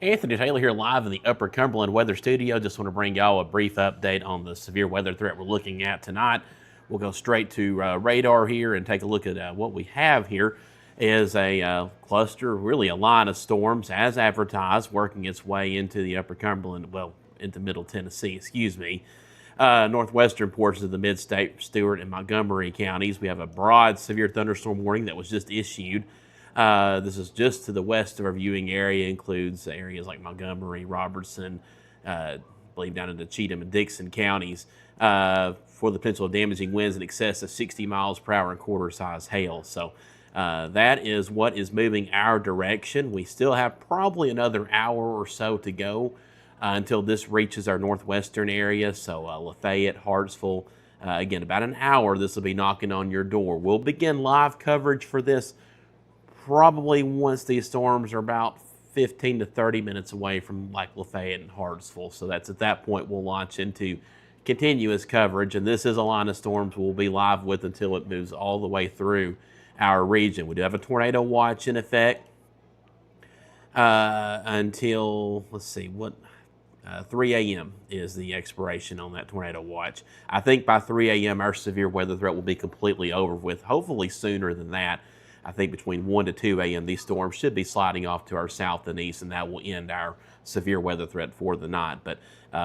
Anthony Taylor here live in the Upper Cumberland Weather Studio. Just want to bring y'all a brief update on the severe weather threat we're looking at tonight. We'll go straight to radar here and take a look at what we have here is a cluster, really a line of storms as advertised, working its way into the Upper Cumberland, well, into Middle Tennessee, excuse me. Northwestern portions of the mid-state, Stewart and Montgomery counties. We have a broad severe thunderstorm warning that was just issued. This is just to the west of our viewing area, includes areas like Montgomery, Robertson, I believe down into Cheatham and Dixon counties, for the potential of damaging winds in excess of 60 miles per hour and quarter-size hail. So that is what is moving our direction. We still have probably another hour or so to go until this reaches our northwestern area. So Lafayette, Hartsville, again, about an hour, this will be knocking on your door. We'll begin live coverage for this probably once these storms are about 15 to 30 minutes away from like Lafayette and Hartsville. So that's at that point we'll launch into continuous coverage. And this is a line of storms we'll be live with until it moves all the way through our region. We do have a tornado watch in effect until, let's see, 3 a.m. is the expiration on that tornado watch. I think by 3 a.m. our severe weather threat will be completely over with, hopefully sooner than that. I think between 1 to 2 a.m. these storms should be sliding off to our south and east, and that will end our severe weather threat for the night. But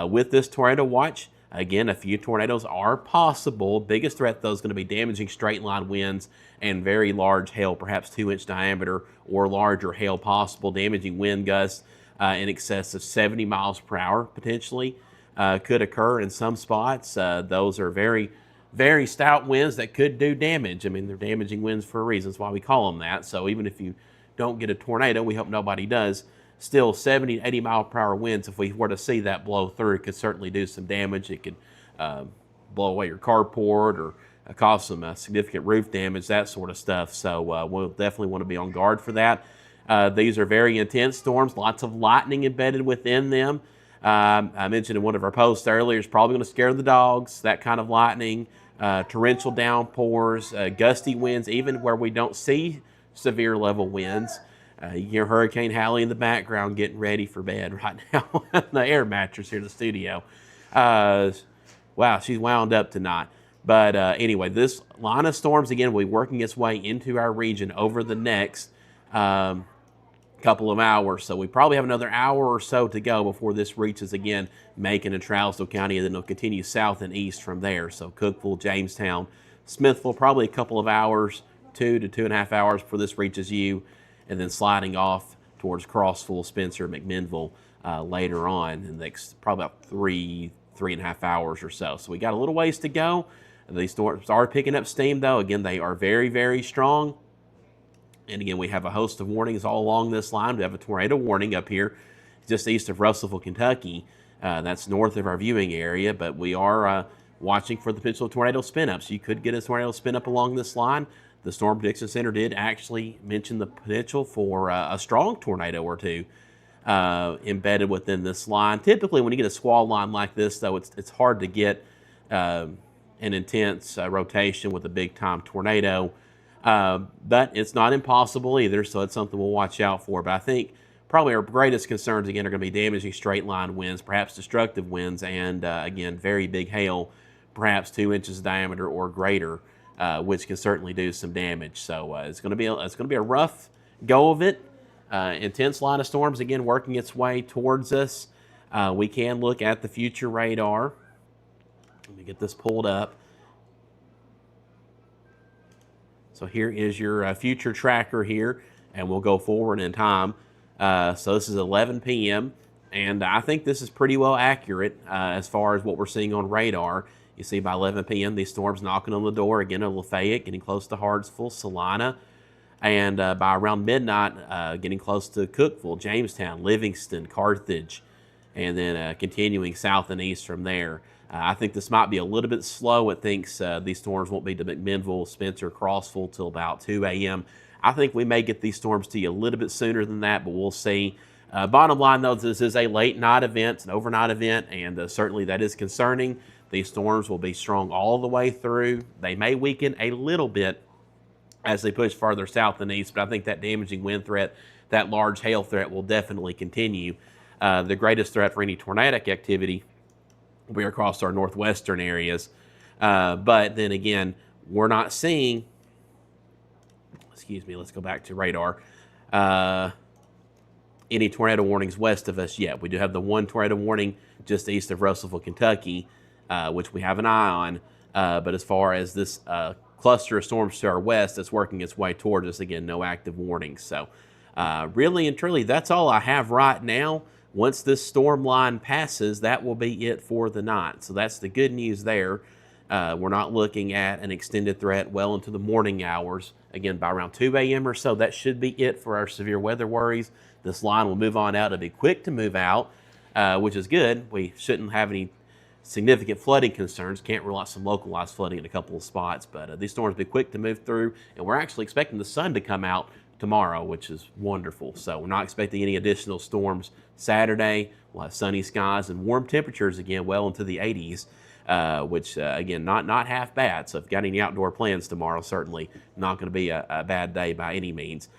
with this tornado watch, again, a few tornadoes are possible. Biggest threat, though, is going to be damaging straight line winds and very large hail, perhaps 2-inch diameter or larger hail possible. Damaging wind gusts in excess of 70 miles per hour potentially could occur in some spots. Those are very stout winds that could do damage. I mean, they're damaging winds for a reason. That's why we call them that. So even if you don't get a tornado, we hope nobody does, still 70 to 80 mile per hour winds, if we were to see that blow through, could certainly do some damage. It could blow away your carport or cause some significant roof damage, that sort of stuff. So we'll definitely want to be on guard for that. These are very intense storms, lots of lightning embedded within them. I mentioned in one of our posts earlier, it's probably going to scare the dogs, that kind of lightning. Torrential downpours, gusty winds, even where we don't see severe level winds. You hear Hurricane Hallie in the background getting ready for bed right now. The air mattress here in the studio. Wow, she's wound up tonight. But anyway, this line of storms, again, will be working its way into our region over the next couple of hours. So we probably have another hour or so to go before this reaches again Macon and Trousdale County, and then it'll continue south and east from there. So Cookeville, Jamestown, Smithville, probably a couple of hours, 2 to 2.5 hours before this reaches you, and then sliding off towards Crossville, Spencer, McMinnville later on in the next probably about 3.5 hours or so. So we got a little ways to go. These storms are picking up steam though. Again, they are very strong. And again, we have a host of warnings all along this line. We have a tornado warning up here just east of Russellville, Kentucky. That's north of our viewing area, but we are watching for the potential tornado spin-ups. You could get a tornado spin-up along this line. The Storm Prediction Center did actually mention the potential for a strong tornado or two embedded within this line. Typically, when you get a squall line like this, though, it's hard to get an intense rotation with a big-time tornado. But it's not impossible either, so it's something we'll watch out for. But I think probably our greatest concerns, again, are going to be damaging straight-line winds, perhaps destructive winds, and, again, very big hail, perhaps 2 inches diameter or greater, which can certainly do some damage. So it's going to be a rough go of it. Intense line of storms, again, working its way towards us. We can look at the future radar. Let me get this pulled up. So here is your future tracker here, and we'll go forward in time. So this is 11 p.m., and I think this is pretty well accurate as far as what we're seeing on radar. You see by 11 p.m. these storms knocking on the door again of Lafayette, getting close to Hartsville, Salina, and by around midnight getting close to Cookeville, Jamestown, Livingston, Carthage, and then continuing south and east from there. I think this might be a little bit slow. It thinks these storms won't be to McMinnville, Spencer, Crossville till about 2 a.m. I think we may get these storms to you a little bit sooner than that, but we'll see. Bottom line, though, this is a late night event, an overnight event, and certainly that is concerning. These storms will be strong all the way through. They may weaken a little bit as they push farther south and east, but I think that damaging wind threat, that large hail threat will definitely continue. The greatest threat for any tornadic activity will be across our northwestern areas. But then again, we're not seeing, excuse me, let's go back to radar, any tornado warnings west of us yet. We do have the one tornado warning just east of Russellville, Kentucky, which we have an eye on. But as far as this cluster of storms to our west that's working its way towards us, again, no active warnings. So really and truly, that's all I have right now. Once this storm line passes, that will be it for the night. So that's the good news there. We're not looking at an extended threat well into the morning hours. Again, by around 2 a.m. or so, that should be it for our severe weather worries. This line will move on out. It'll be quick to move out, which is good. We shouldn't have any significant flooding concerns. Can't rule out some localized flooding in a couple of spots, but these storms will be quick to move through, and we're actually expecting the sun to come out tomorrow, which is wonderful. So we're not expecting any additional storms Saturday. We'll have sunny skies and warm temperatures again, well into the 80s, which again, not half bad. So if you've got any outdoor plans tomorrow, certainly not going to be a bad day by any means.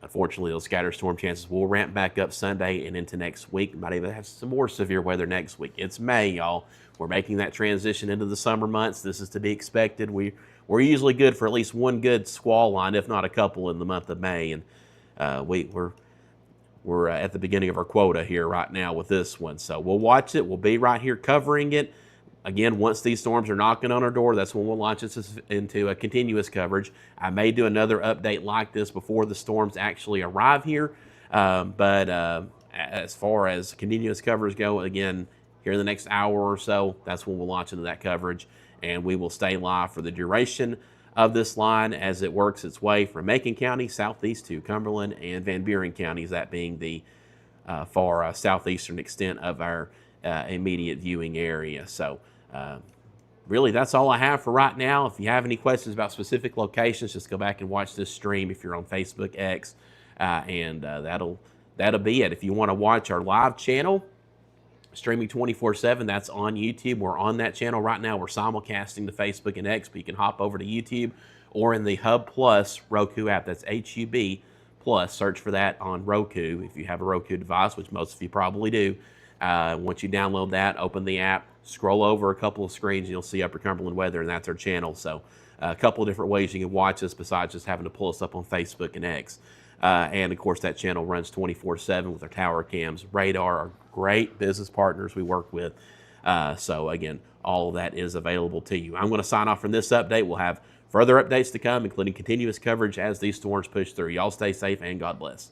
Unfortunately, those scattered storm chances will ramp back up Sunday and into next week. Might even have some more severe weather next week. It's May, y'all. We're making that transition into the summer months. This is to be expected. We're usually good for at least one good squall line, if not a couple, in the month of May. And we're at the beginning of our quota here right now with this one. So we'll watch it. We'll be right here covering it. Again, once these storms are knocking on our door, that's when we'll launch this into a continuous coverage. I may do another update like this before the storms actually arrive here. But as far as continuous coverage go, again, here in the next hour or so, that's when we'll launch into that coverage. And we will stay live for the duration of this line as it works its way from Macon County southeast to Cumberland and Van Buren counties, that being the far southeastern extent of our immediate viewing area. So really, that's all I have for right now. If you have any questions about specific locations, just go back and watch this stream if you're on Facebook, X, and that'll be it. If you want to watch our live channel, streaming 24/7, that's on YouTube. We're on that channel right now. We're simulcasting to Facebook and X, but you can hop over to YouTube or in the Hub Plus Roku app. That's HUB Plus. Search for that on Roku if you have a Roku device, which most of you probably do. Once you download that, open the app, scroll over a couple of screens, and you'll see Upper Cumberland Weather, and that's our channel. So a couple of different ways you can watch us besides just having to pull us up on Facebook and X. And of course, that channel runs 24/7 with our tower cams, radar, our great business partners we work with. So again, all of that is available to you. I'm going to sign off from this update. We'll have further updates to come, including continuous coverage as these storms push through. Y'all stay safe and God bless.